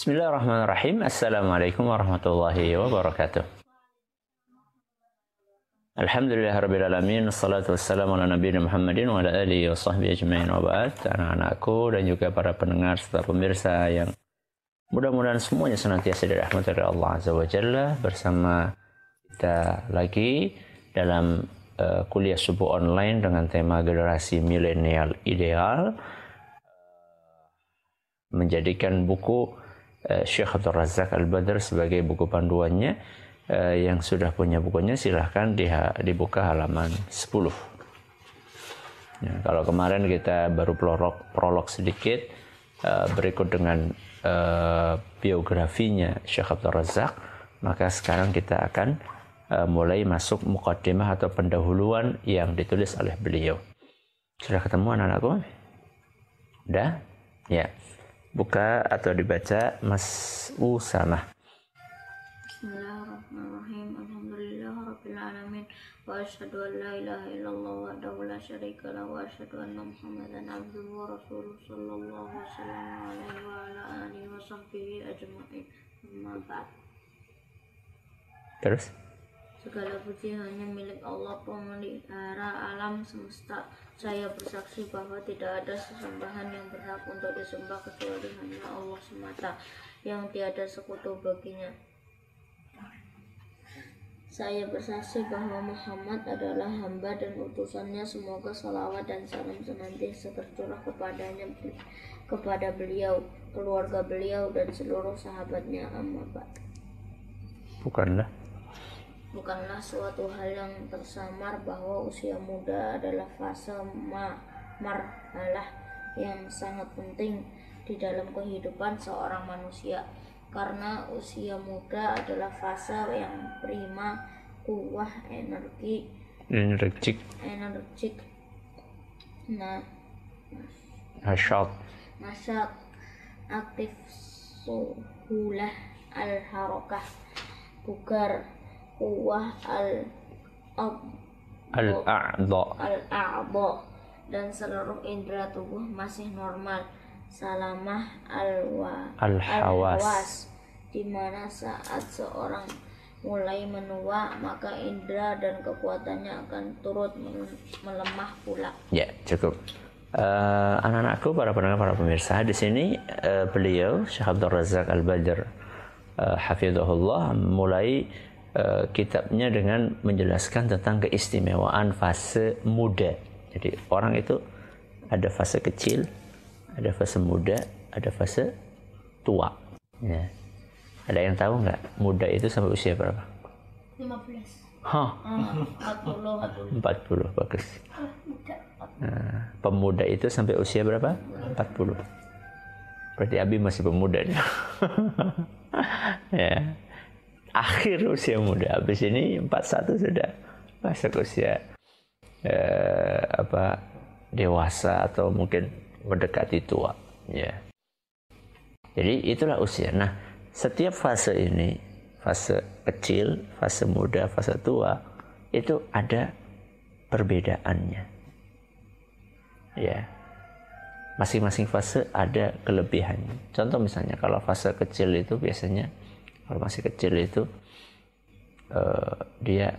Bismillahirrahmanirrahim. Assalamualaikum warahmatullahi wabarakatuh. Alhamdulillahirabbil alamin. Wassalatu wassalamu ala nabiyina Muhammadin wa ala alihi wa sahbihi ajmain wa ba'd. Anak-anakku dan juga para pendengar serta pemirsa yang mudah-mudahan semuanya senantiasa dirahmati oleh Allah Azza wa Jalla, bersama kita lagi dalam kuliah subuh online dengan tema generasi milenial ideal, menjadikan buku Syekh Abdul Razak Al-Badr sebagai buku panduannya. Yang sudah punya bukunya silahkan dibuka halaman 10. Ya, kalau kemarin kita baru prolog sedikit, berikut dengan biografinya Syekh Abdul Razak, maka sekarang kita akan mulai masuk muqaddimah atau pendahuluan yang ditulis oleh beliau. Sudah ketemu anak-anakku? Udah? Ya. Buka atau dibaca Mas Usama. Bismillahirrahmanirrahim. Alhamdulillahirabbil alamin wa asyhadu an la ilaha illallah wahdahu la syarika lahu wa asyhadu anna Muhammadan abduhu wa rasuluhu sallallahu alaihi wa ala alihi wa sahbihi ajma'in. Amma ba'd. Terus? Segala puji hanya milik Allah, pemelihara alam semesta. Saya bersaksi bahwa tidak ada sesembahan yang berhak untuk disembah kecuali hanya Allah semata, yang tiada sekutu baginya. Saya bersaksi bahwa Muhammad adalah hamba dan utusannya. Semoga salawat dan salam senantiasa tercurah kepada beliau, keluarga beliau, dan seluruh sahabatnya. Amma ba'd. Bukanlah suatu hal yang tersamar bahwa usia muda adalah fase marhalah yang sangat penting di dalam kehidupan seorang manusia, karena usia muda adalah fase yang prima, kuah, energik, nasyat, aktif, suhulah, al-harakah, bugar, kuah, al-a'dha, dan seluruh indera tubuh masih normal. Salamah al-hawas, di mana saat seorang mulai menua maka indera dan kekuatannya akan turut melemah pula. Ya, cukup. Anak-anakku, para pendengar, para pemirsa, di sini beliau Syekh Abdul Razak Al-Badr hafizahullah mulai kitabnya dengan menjelaskan tentang keistimewaan fase muda. Jadi orang itu ada fase kecil, ada fase muda, ada fase tua. Ya. Ada yang tahu nggak muda itu sampai usia berapa? 15. 40, bagus. Nah, pemuda itu sampai usia berapa? 40. Berarti Abi masih pemuda nih. Ya. Akhir usia muda, habis ini 41 sudah masuk usia dewasa atau mungkin mendekati tua, ya. Jadi itulah usia. Nah, setiap fase ini, fase kecil, fase muda, fase tua, itu ada perbedaannya, ya. Masing-masing fase ada kelebihannya. Contoh misalnya kalau fase kecil itu biasanya, kalau masih kecil itu dia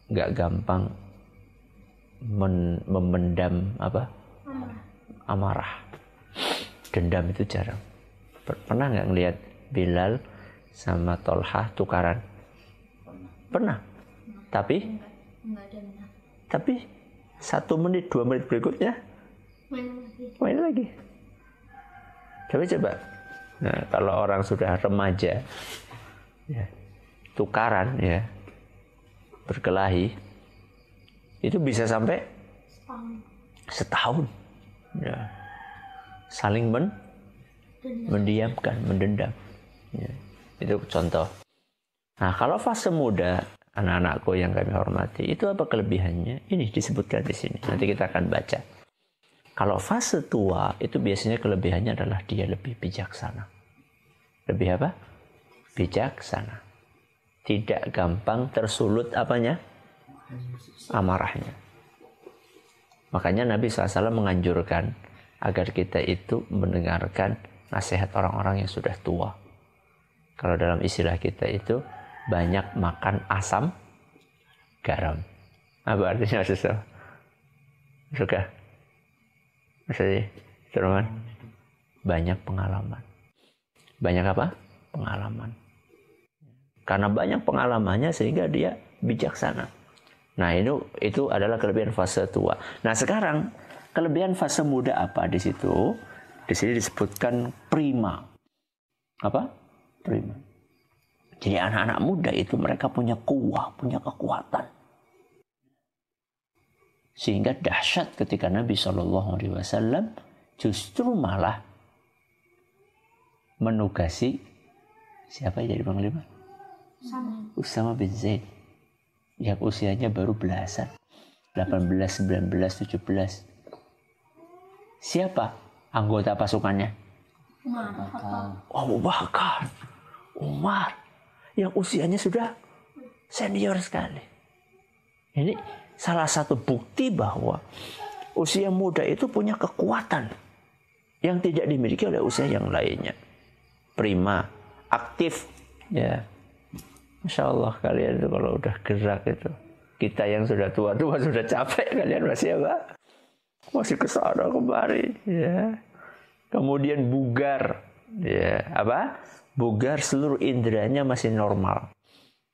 nggak gampang memendam amarah. Dendam itu jarang. Pernah nggak ngelihat Bilal sama Tolhah tukaran? Pernah. Tapi 1 menit 2 menit berikutnya main lagi. Coba. Nah, kalau orang sudah remaja, ya, tukaran, ya, berkelahi, itu bisa sampai setahun, ya, saling mendiamkan, mendendam, ya. Itu contoh. Nah, kalau fase muda, anak-anakku yang kami hormati, itu apa kelebihannya? Ini disebutkan di sini. Nanti kita akan baca. Kalau fase tua, itu biasanya kelebihannya adalah dia lebih bijaksana. Lebih apa? Bijaksana. Tidak gampang tersulut amarahnya. Makanya Nabi SAW menganjurkan agar kita itu mendengarkan nasihat orang-orang yang sudah tua. Kalau dalam istilah kita itu banyak makan asam garam. Apa artinya susah? Suka? Maksudnya, teman? Banyak pengalaman. Banyak apa? Pengalaman. Karena banyak pengalamannya sehingga dia bijaksana. Nah, itu adalah kelebihan fase tua. Nah, sekarang kelebihan fase muda apa di situ? Di sini disebutkan prima. Apa? Prima. Jadi anak-anak muda itu mereka punya kuah, punya kekuatan. Sehingga dahsyat ketika Nabi SAW justru malah menugasi siapa yang jadi panglima? Usama bin Zaid. Yang usianya baru belasan. 18, 19, 17. Siapa anggota pasukannya? Abu Bakar, Umar, yang usianya sudah senior sekali. Ini salah satu bukti bahwa usia muda itu punya kekuatan yang tidak dimiliki oleh usia yang lainnya. Prima, aktif, ya. Masya Allah, kalian itu kalau udah gerak itu, kita yang sudah tua-tua sudah capek, kalian masih apa? Masih kesana kemari, ya. Kemudian bugar, ya, apa? Bugar, seluruh inderanya masih normal,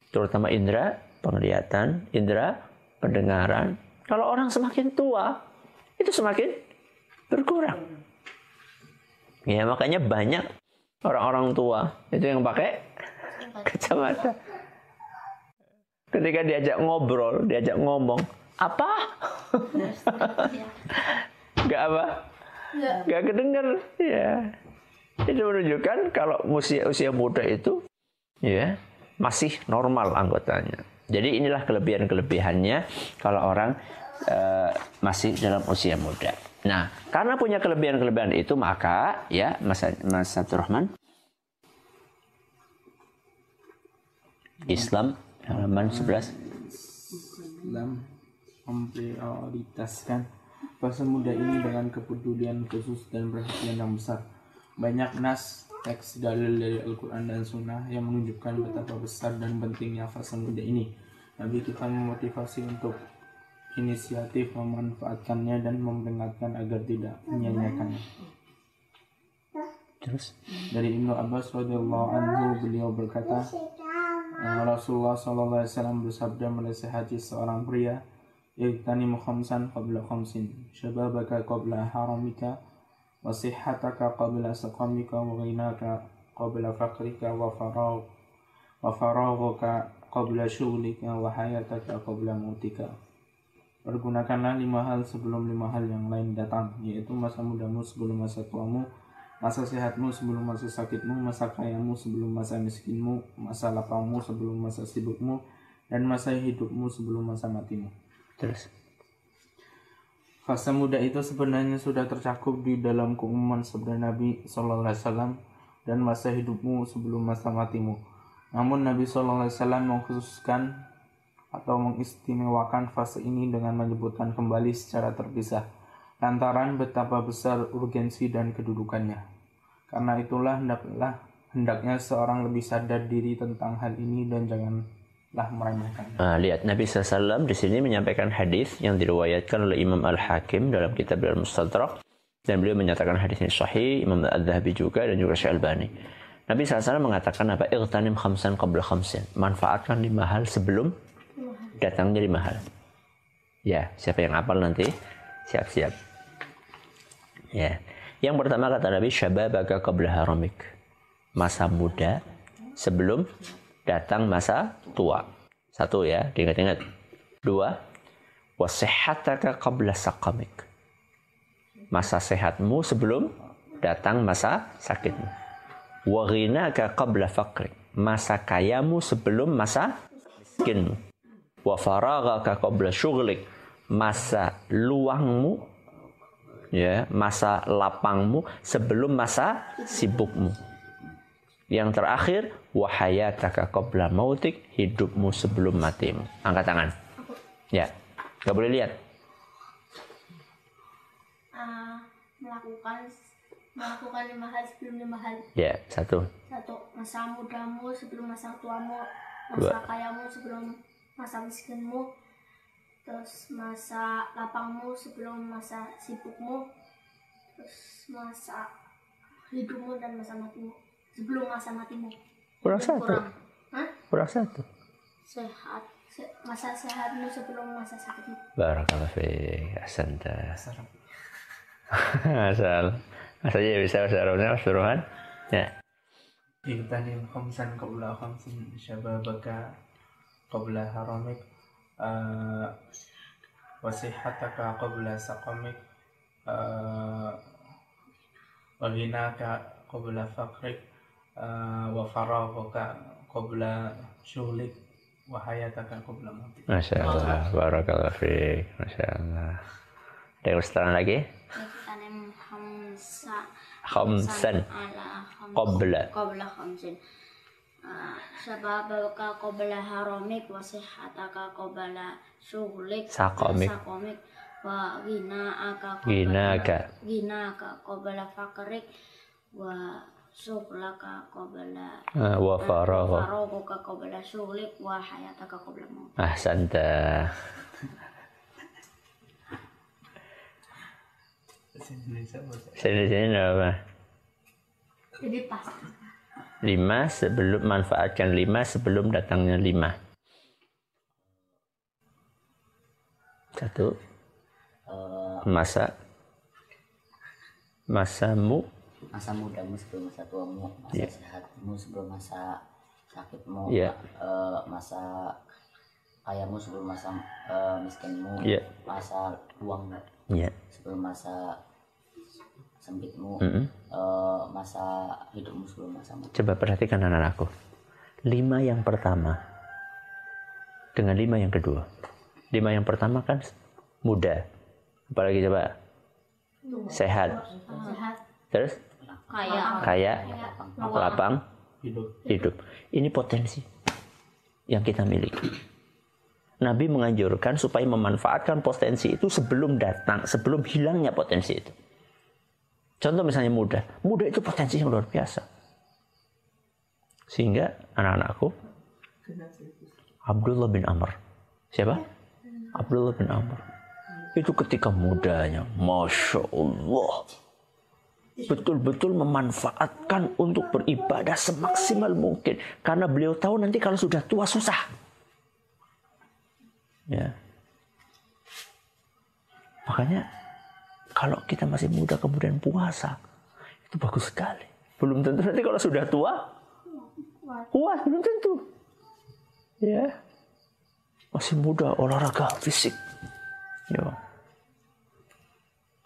terutama indera penglihatan, indera pendengaran. Kalau orang semakin tua, itu semakin berkurang. Ya, makanya banyak orang-orang tua itu yang pakai kacamata. Ketika diajak ngobrol, diajak ngomong, apa? Gak apa? Gak kedenger. Ya. Itu menunjukkan kalau usia muda itu, ya, masih normal anggotanya. Jadi inilah kelebihan-kelebihannya kalau orang masih dalam usia muda. Nah, karena punya kelebihan-kelebihan itu, maka ya Mas Abdurrahman, Islam halaman 11. Islam memprioritaskan fase muda ini dengan kepedulian khusus dan perhatian yang besar. Banyak nas, teks dalil dari Al-Quran dan Sunnah yang menunjukkan betapa besar dan pentingnya fase muda ini. Nabi kita memotivasi untuk inisiatif memanfaatkannya dan memperingatkan agar tidak menyia-nyiakannya. Terus dari Ibnu Abbas radhiyallahu anhu, beliau berkata, Rasulullah SAW bersabda menasihati seorang pria, "Iqtanim khamsan qabla khamsin, syababaka qabla haramika, wa sihhataka qabla saqamika, wa ghinaka qabla faqrika, wa faraghuka qabla syughlika, wa hayataka qabla mautika." Pergunakanlah 5 hal sebelum 5 hal yang lain datang, yaitu masa mudamu sebelum masa tuamu, masa sehatmu sebelum masa sakitmu, masa kayamu sebelum masa miskinmu, masa lapangmu sebelum masa sibukmu, dan masa hidupmu sebelum masa matimu. Terus fase muda itu sebenarnya sudah tercakup di dalam keumuman sabda Nabi SAW dan masa hidupmu sebelum masa matimu. Namun Nabi SAW mengkhususkan atau mengistimewakan fase ini dengan menyebutkan kembali secara terpisah lantaran betapa besar urgensi dan kedudukannya. Karena itulah hendaknya seorang lebih sadar diri tentang hal ini dan janganlah meremehkannya. Lihat Nabi SAW di sini menyampaikan hadis yang diriwayatkan oleh Imam Al-Hakim dalam kitab Al-Mustadrak, dan beliau menyatakan hadis ini sahih, Imam Al-Dhahabi juga dan juga Syekh Albani. Nabi SAW mengatakan apa? Ightanim khamsan qabla khamsin. Manfaatkan 5 hal sebelum datangnya 5 hal. Ya, siapa yang hafal nanti? Siap-siap. Ya. Yang pertama kata Nabi, syababaka qabla haramik. Masa muda sebelum datang masa tua. 1 ya, diingat-ingat. 2, wasihhataka qabla saqamik. Masa sehatmu sebelum datang masa sakitmu. Wa ghinaka qabla faqrik. Masa kayamu sebelum masa miskinmu. Wa faraghaka qabla syughlik. Masa luangmu, ya, masa lapangmu sebelum masa sibukmu. Yang terakhir, wa hayataka qabla mautik. Hidupmu sebelum matimu. Angkat tangan. Ya, nggak boleh lihat. Melakukan 5 hal sebelum 5 hal. Ya, 1. 1. masa mudamu sebelum masa tuamu, masa kayamu sebelum masa miskinmu, terus masa lapangmu sebelum masa sibukmu, terus masa hidupmu dan masa matimu sebelum masa matimu. Kurang satu. Kurang satu. Sehat, masa sehatmu sebelum masa sakitmu. Barakallahu fiik. Ahsanta. Asal ya bisa bahasa Arabnya Mas Burhan. Ya. Igtanim khamsan qabla khamsin syababaka qabla haramik wa sihhataka qabla saqamik wa ghinaka qabla faqrik wa faraghaka qabla syughlik wa hayataka qabla mautik. Masyaallah, barakallahu fiik. Masyaallah. Ada ustaz lagi? Igtanim Khamsan qabla khamsin sababaka qabla haramik wa sihhataka qabla syughlik saqamik wa ghinaka qabla faqrik wa syughlaka qabla wa faraghaka qabla syughlik wa hayataka qabla maut. Ahsanta. Sini apa? Jadi pas. 5 sebelum manfaatkan 5 sebelum datangnya 5. 1 masa mudamu sebelum masa tuamu, masa sehatmu sebelum masa sakitmu, masa kayamu sebelum masa miskinmu, masa luangmu sebelum masa sempitmu, masa hidupmu sebelum masa mati. Coba perhatikan anak-anakku, 5 yang pertama dengan 5 yang kedua. 5 yang pertama kan muda, apalagi coba sehat, terus kaya, lapang, hidup. Ini potensi yang kita miliki. Nabi menganjurkan supaya memanfaatkan potensi itu sebelum datang, sebelum hilangnya potensi itu. Contoh misalnya muda itu potensi yang luar biasa. Sehingga anak-anakku, Abdullah bin Amr. Siapa? Abdullah bin Amr. Itu ketika mudanya, Masya Allah, betul-betul memanfaatkan untuk beribadah semaksimal mungkin. Karena beliau tahu nanti kalau sudah tua susah. Ya. Makanya kalau kita masih muda kemudian puasa, itu bagus sekali. Belum tentu nanti kalau sudah tua puas, belum tentu. Ya. Masih muda olahraga fisik. Ya.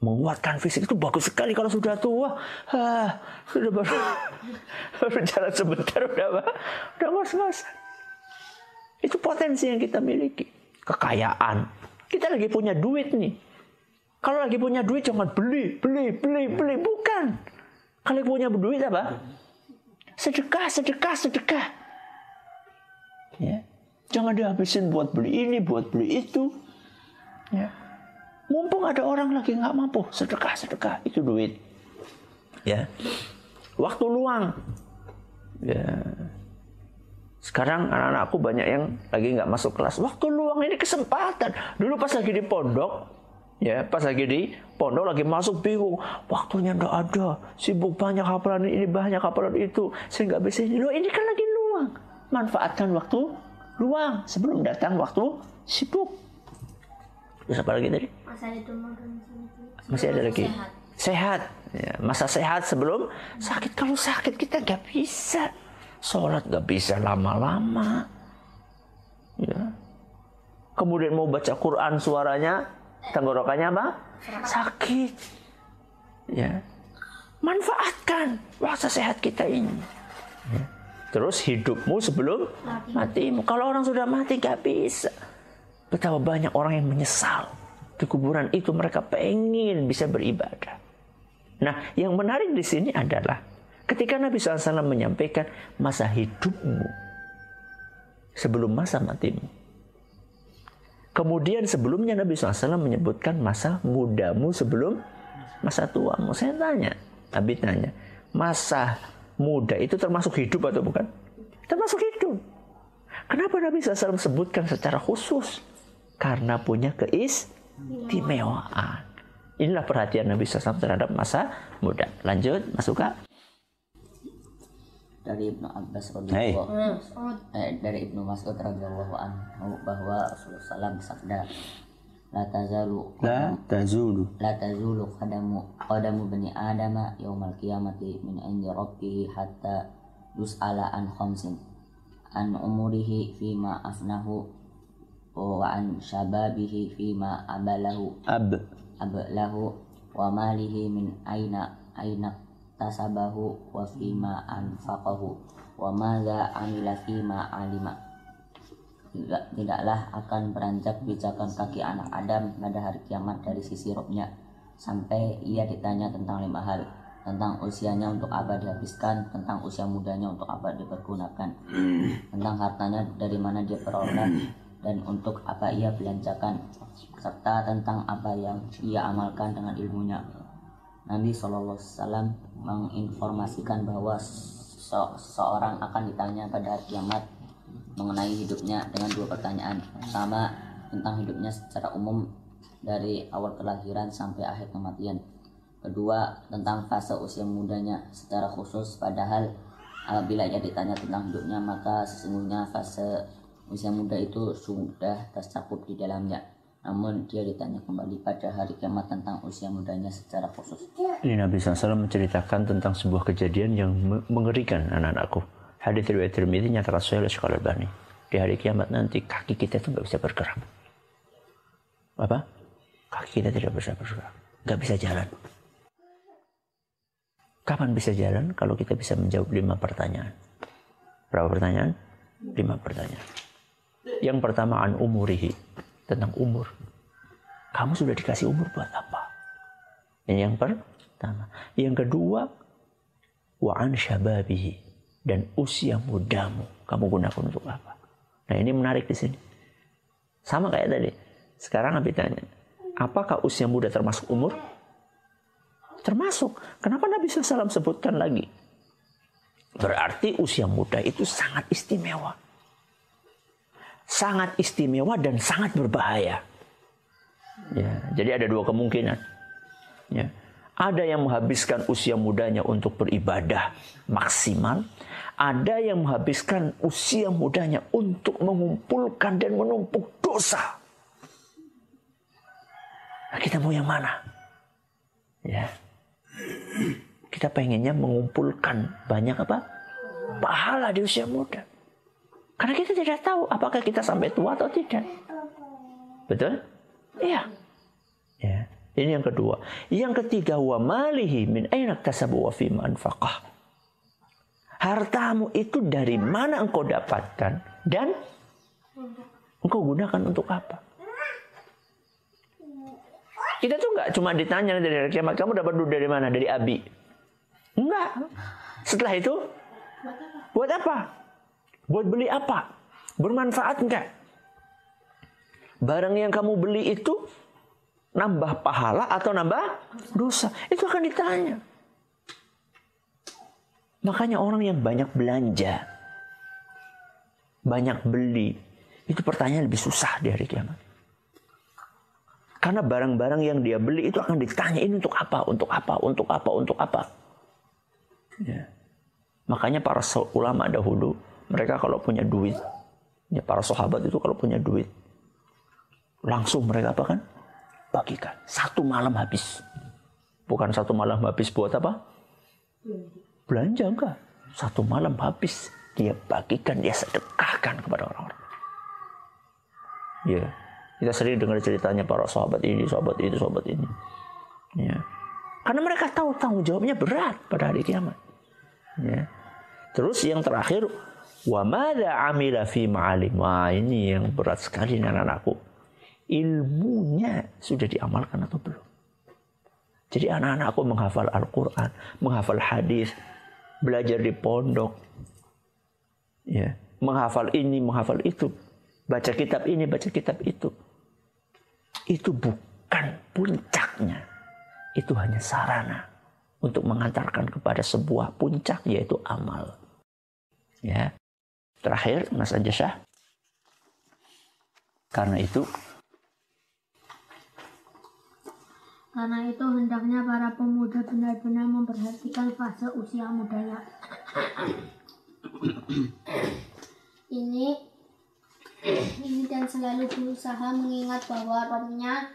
Menguatkan fisik itu bagus sekali. Kalau sudah tua, sudah baru jalan sebentar udah ngos-ngosan. Itu potensi yang kita miliki. Kekayaan. Kita lagi punya duit nih. Kalau lagi punya duit jangan beli. Bukan. Kalau punya duit apa? Sedekah. Ya. Jangan dihabisin buat beli ini, buat beli itu. Ya. Mumpung ada orang lagi nggak mampu, sedekah. Itu duit. Ya. Waktu luang. Ya. Sekarang anak-anakku banyak yang lagi nggak masuk kelas. Waktu luang ini kesempatan. Dulu pas lagi di pondok, lagi masuk bingung. Waktunya nggak ada. Sibuk banyak hafalan ini, banyak hafalan itu. Saya nggak bisa ini. Loh ini kan lagi luang. Manfaatkan waktu luang sebelum datang waktu sibuk. Terus apa lagi tadi? Masih ada lagi. Sehat. Ya, masa sehat sebelum sakit. Kalau sakit kita nggak bisa. Sholat gak bisa lama-lama. Ya. Kemudian mau baca Quran suaranya, tenggorokannya apa? Sakit. Ya. Manfaatkan masa sehat kita ini. Ya. Terus hidupmu sebelum matimu. Kalau orang sudah mati gak bisa. Betapa banyak orang yang menyesal. Di kuburan itu mereka pengen bisa beribadah. Nah, yang menarik di sini adalah ketika Nabi SAW menyampaikan masa hidupmu sebelum masa matimu. Kemudian sebelumnya Nabi SAW menyebutkan masa mudamu sebelum masa tuamu. Saya tanya, Nabi tanya, masa muda itu termasuk hidup atau bukan? Termasuk hidup. Kenapa Nabi SAW sebutkan secara khusus? Karena punya keistimewaan. Inilah perhatian Nabi SAW terhadap masa muda. Lanjut, Mas Suka. Dari Ibnu Abbas dari Ibnu Mas'ud radhiyallahu anhu bahwa Rasulullah SAW bersabda, la tazulu qadamu bani adama yaumal qiyamati min indi rabbih hatta yus'ala an khamsin an umurihi fima afnahu wa an shababihi fima ablahu wa malihi min aina tasabahu wa fima anfaqahu wa madza amila fima alima. Tidaklah akan beranjak pijakan kaki anak Adam pada hari kiamat dari sisi Robnya sampai ia ditanya tentang 5 hal: tentang usianya untuk apa dihabiskan, tentang usia mudanya untuk apa dipergunakan, tentang hartanya dari mana dia peroleh dan untuk apa ia belanjakan, serta tentang apa yang ia amalkan dengan ilmunya. Nabi SAW menginformasikan bahwa seseorang akan ditanya pada hari kiamat mengenai hidupnya dengan 2 pertanyaan. Pertama, tentang hidupnya secara umum dari awal kelahiran sampai akhir kematian. Kedua, tentang fase usia mudanya secara khusus, padahal apabila ia ditanya tentang hidupnya maka sesungguhnya fase usia muda itu sudah tercakup di dalamnya. Namun dia ditanya kembali pada hari kiamat tentang usia mudanya secara khusus. Ini Nabi SAW menceritakan tentang sebuah kejadian yang mengerikan, anak-anakku. Hadits riwayat Tirmidzi nyata Rasulullah Syekh Albani. Di hari kiamat nanti kaki kita itu nggak bisa bergerak. Apa? Kaki kita tidak bisa bergerak, nggak bisa jalan. Kapan bisa jalan? Kalau kita bisa menjawab 5 pertanyaan. Berapa pertanyaan? 5 pertanyaan. Yang pertama, an umurihi, tentang umur. Kamu sudah dikasih umur buat apa? Ini yang pertama. Yang kedua, wa an syababihi, dan usia mudamu kamu gunakan untuk apa? Nah, ini menarik di sini. Sama kayak tadi. Sekarang Nabi tanya, apakah usia muda termasuk umur? Termasuk. Kenapa Nabi SAW sebutkan lagi? Berarti usia muda itu sangat istimewa. Sangat istimewa dan sangat berbahaya. Ya, jadi ada 2 kemungkinan. Ya. Ada yang menghabiskan usia mudanya untuk beribadah maksimal. Ada yang menghabiskan usia mudanya untuk mengumpulkan dan menumpuk dosa. Nah, kita mau yang mana? Ya. Kita pengennya mengumpulkan banyak apa? Pahala di usia muda. Karena kita tidak tahu apakah kita sampai tua atau tidak. Betul? Iya. Ya. Ini yang kedua. Yang ketiga, wa malihi min aina tasabu wa fima anfaqah. Hartamu itu dari mana engkau dapatkan dan engkau gunakan untuk apa? Kita tuh nggak cuma ditanya dari hari kiamat, kamu dapat duit dari mana? Dari Abi. Enggak. Setelah itu, buat apa? Buat beli apa? Bermanfaat enggak? Barang yang kamu beli itu nambah pahala atau nambah dosa? Itu akan ditanya. Makanya orang yang banyak belanja, banyak beli, itu pertanyaan lebih susah di hari kiamat. Karena barang-barang yang dia beli itu akan ditanya, ini untuk apa, untuk apa, untuk apa, untuk apa. Ya. Makanya para ulama dahulu, mereka kalau punya duit, ya para sahabat itu kalau punya duit, langsung mereka apa kan? Bagikan. 1 malam habis. Bukan 1 malam habis buat apa? Belanja enggak. 1 malam habis. Dia bagikan, dia sedekahkan kepada orang-orang. Ya. Kita sering dengar ceritanya para sahabat ini, sahabat itu, sahabat ini. Ya. Karena mereka tahu tanggung jawabnya berat pada hari kiamat. Ya. Terus yang terakhir, wa madza amila fi ma'alim. Wah, ini yang berat sekali anak-anakku. Ilmunya sudah diamalkan atau belum? Jadi anak-anakku menghafal Al-Quran, menghafal hadis, belajar di pondok, ya, menghafal ini, menghafal itu, baca kitab ini, baca kitab itu. Itu bukan puncaknya. Itu hanya sarana untuk mengantarkan kepada sebuah puncak yaitu amal. Ya. Terakhir Mas Anjasyah. Karena itu hendaknya para pemuda benar-benar memperhatikan fase usia mudanya. Ini dan selalu berusaha mengingat bahwa Rabb-nya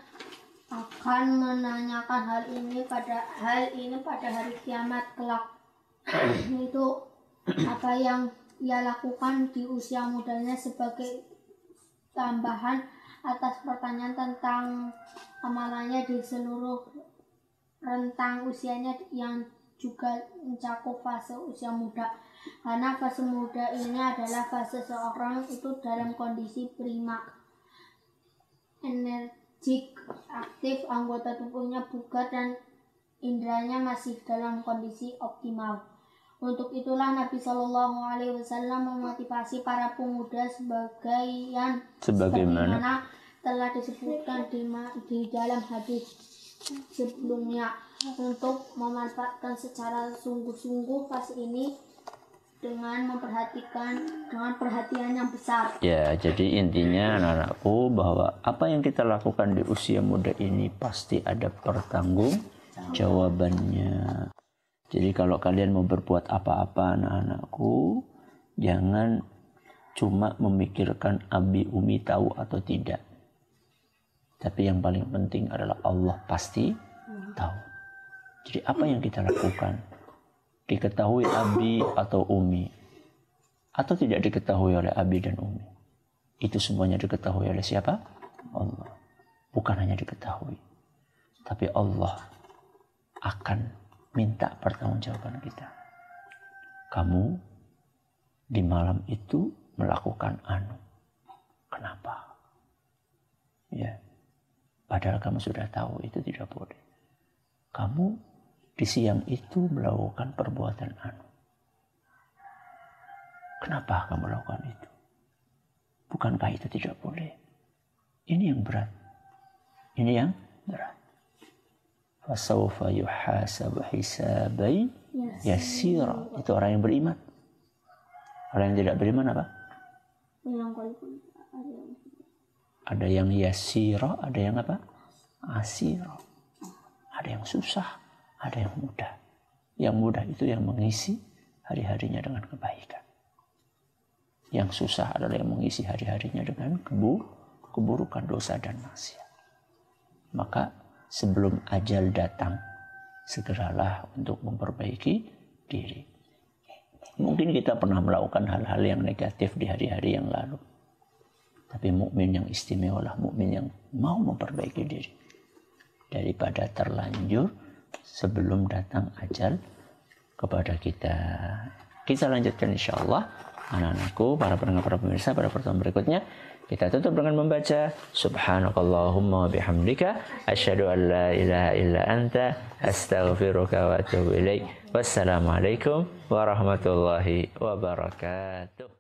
akan menanyakan hal ini pada hari kiamat kelak. Itu apa yang ia lakukan di usia mudanya sebagai tambahan atas pertanyaan tentang amalannya di seluruh rentang usianya yang juga mencakup fase usia muda. Karena fase muda ini adalah fase seorang itu dalam kondisi prima, energik, aktif, anggota tubuhnya bugar dan indranya masih dalam kondisi optimal. Untuk itulah Nabi Shallallahu Alaihi Wasallam memotivasi para pemuda sebagaimana telah disebutkan di dalam hadis sebelumnya untuk memanfaatkan secara sungguh-sungguh fase ini dengan perhatian yang besar. Ya, jadi intinya anak-anakku bahwa apa yang kita lakukan di usia muda ini pasti ada pertanggungjawabannya. Jadi kalau kalian mau berbuat apa-apa anak-anakku, jangan cuma memikirkan abi umi tahu atau tidak. Tapi yang paling penting adalah Allah pasti tahu. Jadi apa yang kita lakukan diketahui abi atau umi atau tidak diketahui oleh abi dan umi, itu semuanya diketahui oleh siapa? Allah. Bukan hanya diketahui, tapi Allah akan minta pertanggungjawaban kita. Kamu di malam itu melakukan anu, kenapa? Ya, padahal kamu sudah tahu itu tidak boleh. Kamu di siang itu melakukan perbuatan anu. Kenapa kamu melakukan itu? Bukankah itu tidak boleh? Ini yang berat. Ini yang berat. Fasawfa yuhasabu hisabai yasira. Itu orang yang beriman. Orang yang tidak beriman apa? Ada yang yasira, ada yang apa? Asira. Ada yang susah, ada yang mudah. Yang mudah itu yang mengisi hari-harinya dengan kebaikan. Yang susah adalah yang mengisi hari-harinya dengan keburukan, dosa dan maksiat. Maka sebelum ajal datang, segeralah untuk memperbaiki diri. Mungkin kita pernah melakukan hal-hal yang negatif di hari-hari yang lalu. Tapi mukmin yang istimewa lah mukmin yang mau memperbaiki diri. Daripada terlanjur sebelum datang ajal kepada kita. Kita lanjutkan insyaAllah. Anak-anakku, para pendengar, para pemirsa, pada pertemuan berikutnya. Kita tutup dengan membaca Subhanakallahumma bihamdika asyhadu an la ilaha illa anta astaghfiruka wa atubu ilaik. Wassalamualaikum warahmatullahi wabarakatuh.